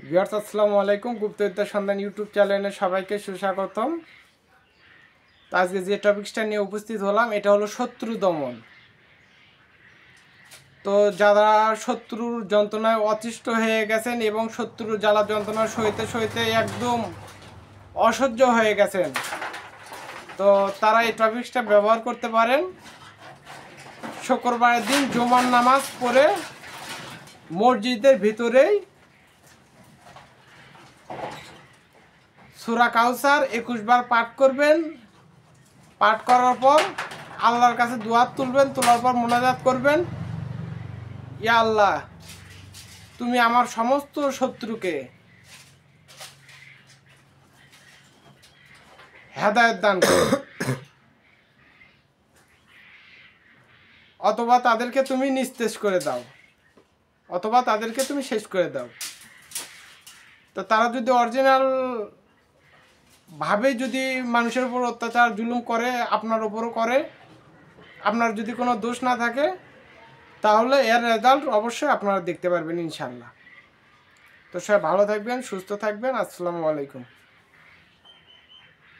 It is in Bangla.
ভিউয়ার্স আসসালামু আলাইকুম। গুপ্তবিদ্যা সন্ধান ইউটিউব চ্যানেলে সবাইকে সুস্বাগতম। তো আজকে যে টপিকসটা নিয়ে উপস্থিত হলাম এটা হলো শত্রু দমন। তো যারা শত্রুর যন্ত্রণায় অতিষ্ঠ হয়ে গেছেন এবং শত্রুর জ্বালা যন্ত্রণা সইতে সইতে একদম অসহ্য হয়ে গেছেন, তো তারা এই টপিকসটা ব্যবহার করতে পারেন। শুক্রবারের দিন জুমার নামাজ পড়ে মসজিদের ভিতরেই সূরা কাউসার 21 বার পাঠ করবেন। পাঠ করার পর আল্লাহর কাছে দুয়াত তুলবেন, তোলার পর মোনাজাত করবেন, ইয়া আল্লাহ তুমি আমার সমস্ত শত্রুকে হেদায়েত দান করো, অথবা তাদেরকে তুমি নিস্তেজ করে দাও, অথবা তাদেরকে তুমি শেষ করে দাও। তো তারা যদি অরিজিনাল ভাবে যদি মানুষের উপর অত্যাচার জুলুম করে, আপনার উপরও করে, আপনার যদি কোনো দোষ না থাকে, তাহলে এর রেজাল্ট অবশ্যই আপনারা দেখতে পারবেন ইনশাআল্লাহ। তো সবাই ভালো থাকবেন, সুস্থ থাকবেন। আসসালামু আলাইকুম।